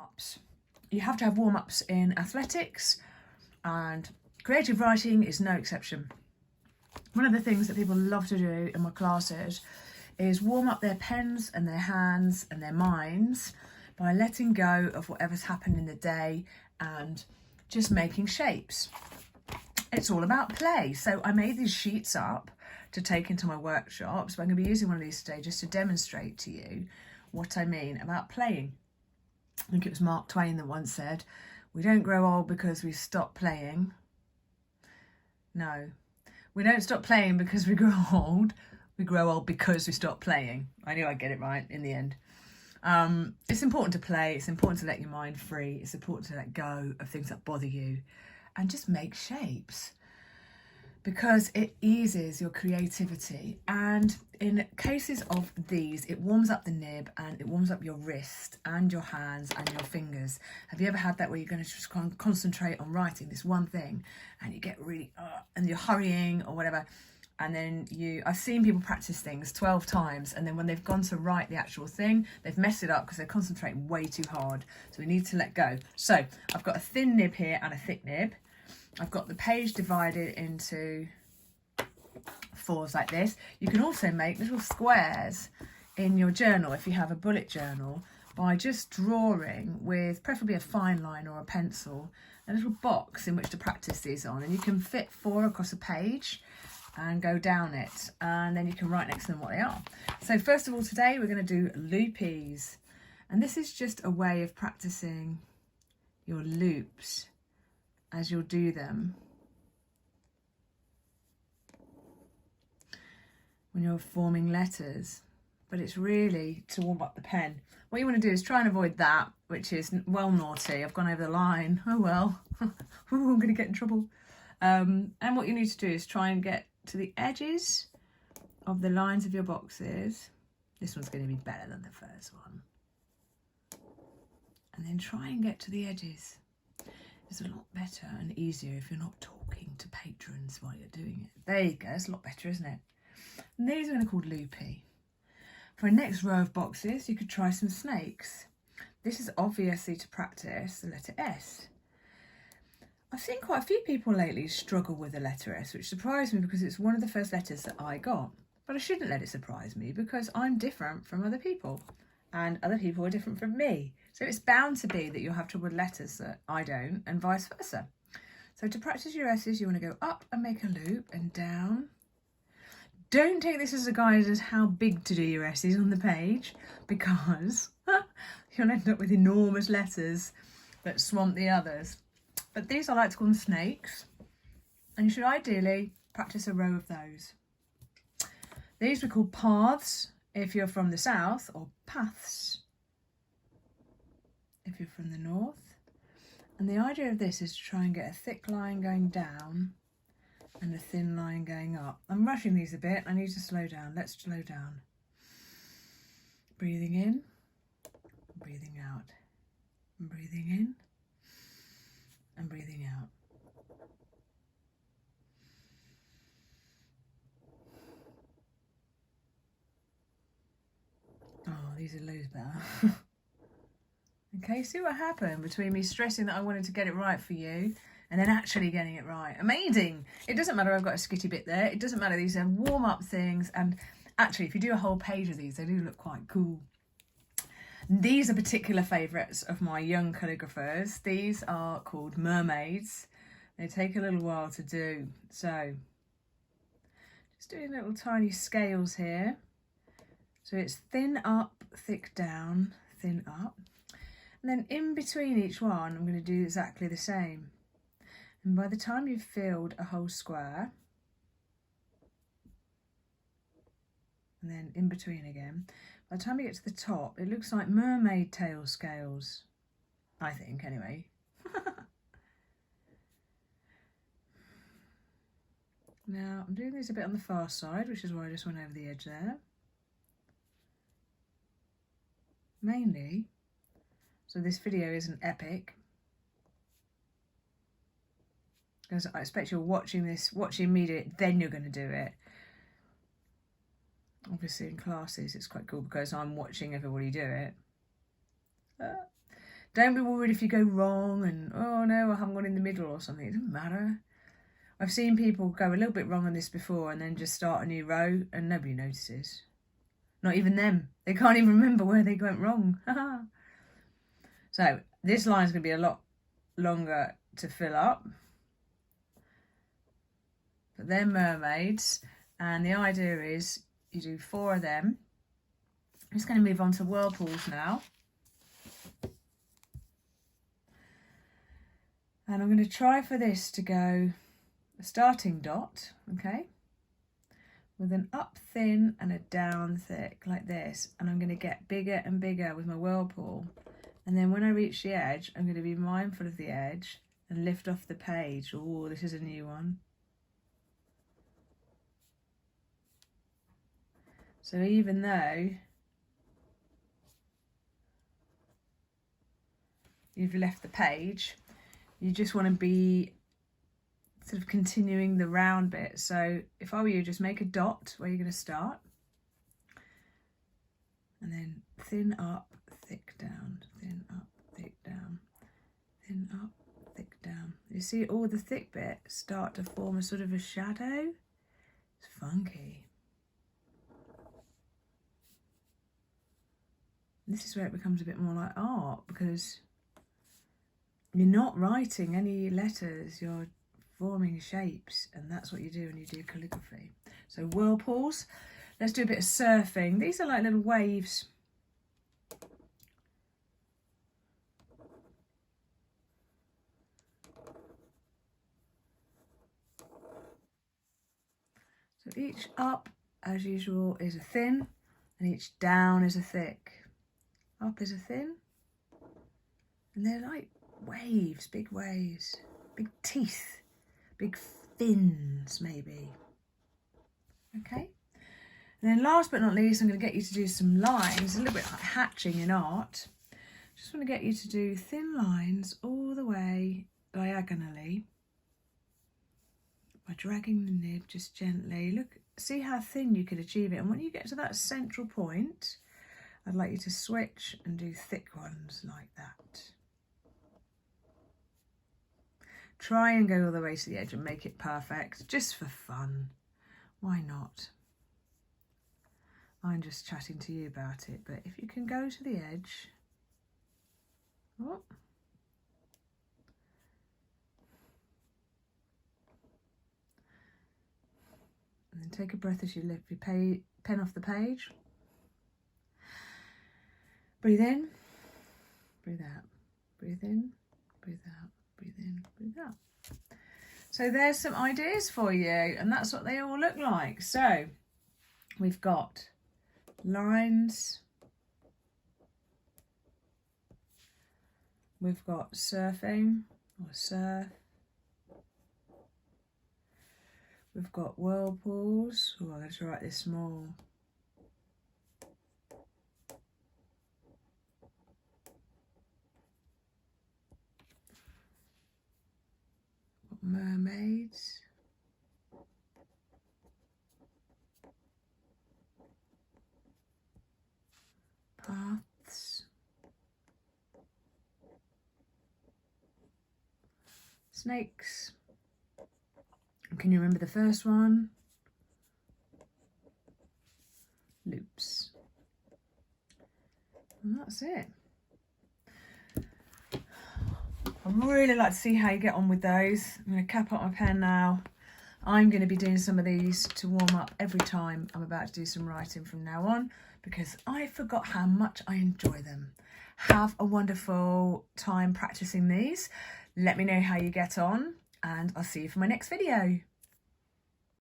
warm-ups. You have to have warm-ups in athletics, and creative writing is no exception. One of the things that people love to do in my classes is warm up their pens and their hands and their minds by letting go of whatever's happened in the day and just making shapes. It's all about play. So I made these sheets up to take into my workshops, but I'm going to be using one of these today just to demonstrate to you what I mean about playing. I think it was Mark Twain that once said, "We don't grow old because we stop playing." No, we don't stop playing because we grow old. We grow old because we stop playing. I knew I'd get it right in the end. It's important to play. It's important to let your mind free. It's important to let go of things that bother you and just make shapes, because it eases your creativity. And in cases of these, it warms up the nib and it warms up your wrist and your hands and your fingers. Have you ever had that where you're going to just concentrate on writing this one thing and you get really, and you're hurrying or whatever, and then I've seen people practice things 12 times, and then when they've gone to write the actual thing, they've messed it up because they're concentrating way too hard. So we need to let go. So I've got a thin nib here and a thick nib. I've got the page divided into fours like this. You can also make little squares in your journal if you have a bullet journal by just drawing with preferably a fine line or a pencil a little box in which to practice these on, and you can fit 4 across a page and go down it, and then you can write next to them what they are. So first of all, today we're going to do loopies, and this is just a way of practicing your loops as you'll do them when you're forming letters, but it's really to warm up the pen. What you want to do is try and avoid that, which is, well, naughty. I've gone over the line. Oh well. Ooh, I'm going to get in trouble. And what you need to do is try and get to the edges of the lines of your boxes. This one's going to be better than the first one. And then try and get to the edges. It's a lot better and easier if you're not talking to patrons while you're doing it. There you go, it's a lot better, isn't it? And these are going to be called loopy. For a next row of boxes, you could try some snakes. This is obviously to practice the letter S. I've seen quite a few people lately struggle with the letter S, which surprised me because it's one of the first letters that I got. But I shouldn't let it surprise me because I'm different from other people and other people are different from me. So it's bound to be that you'll have trouble with letters that I don't, and vice versa. So to practice your S's, you want to go up and make a loop and down. Don't take this as a guide as how big to do your S's on the page, because you'll end up with enormous letters that swamp the others. But these I like to call them snakes, and you should ideally practice a row of those. These we call paths if you're from the south, or paths if you're from the north. And the idea of this is to try and get a thick line going down and a thin line going up. I'm rushing these a bit, I need to slow down. Let's slow down. Breathing in, breathing out, breathing in and breathing out. Oh, these are loads better. Okay, see what happened between me stressing that I wanted to get it right for you and then actually getting it right. Amazing. It doesn't matter I've got a skitty bit there. It doesn't matter. These are warm-up things. And actually, if you do a whole page of these, they do look quite cool. These are particular favourites of my young calligraphers. These are called mermaids. They take a little while to do. So, just doing little tiny scales here. So it's thin up, thick down, thin up. And then in between each one, I'm going to do exactly the same. And by the time you've filled a whole square, and then in between again, by the time you get to the top, it looks like mermaid tail scales. I think, anyway. Now, I'm doing this a bit on the far side, which is why I just went over the edge there. Mainly, so this video isn't epic, because I expect you're watching me do it, then you're going to do it. Obviously in classes it's quite cool because I'm watching everybody do it. Don't be worried if you go wrong and, oh no, I haven't gone in the middle or something. It doesn't matter. I've seen people go a little bit wrong on this before and then just start a new row and nobody notices. Not even them. They can't even remember where they went wrong. So this line's going to be a lot longer to fill up. But they're mermaids. And the idea is you do 4 of them. I'm just going to move on to whirlpools now. And I'm going to try for this to go a starting dot, okay, with an up thin and a down thick like this. And I'm going to get bigger and bigger with my whirlpool. And then when I reach the edge, I'm going to be mindful of the edge and lift off the page. Oh, this is a new one. So even though you've left the page, you just want to be sort of continuing the round bit. So if I were you, just make a dot where you're going to start. And then thin up, thick down, thin up, thick down, thin up, thick down. You see all the thick bits start to form a sort of a shadow. It's funky. This is where it becomes a bit more like art, because you're not writing any letters, you're forming shapes, and that's what you do when you do calligraphy. So whirlpools, let's do a bit of surfing. These are like little waves. So each up, as usual, is a thin, and each down is a thick. Up is a thin, and they're like waves, big teeth, big fins maybe. Okay, and then last but not least, I'm going to get you to do some lines, a little bit like hatching in art. Just want to get you to do thin lines all the way diagonally by dragging the nib just gently. Look, see how thin you could achieve it, and when you get to that central point, I'd like you to switch and do thick ones like that. Try and go all the way to the edge and make it perfect, just for fun. Why not? I'm just chatting to you about it, but if you can go to the edge, oh, and then take a breath as you lift your pen off the page. Breathe in, breathe out, breathe in, breathe out, breathe in, breathe out. So there's some ideas for you, and that's what they all look like. So we've got lines, we've got surfing or surf, we've got whirlpools. Oh, I'm going to write this small. Mermaids, paths, snakes. Can you remember the first one? Loops. And that's it. I'd really like to see how you get on with those. I'm going to cap up my pen now. I'm going to be doing some of these to warm up every time I'm about to do some writing from now on, because I forgot how much I enjoy them. Have a wonderful time practicing these. Let me know how you get on, and I'll see you for my next video.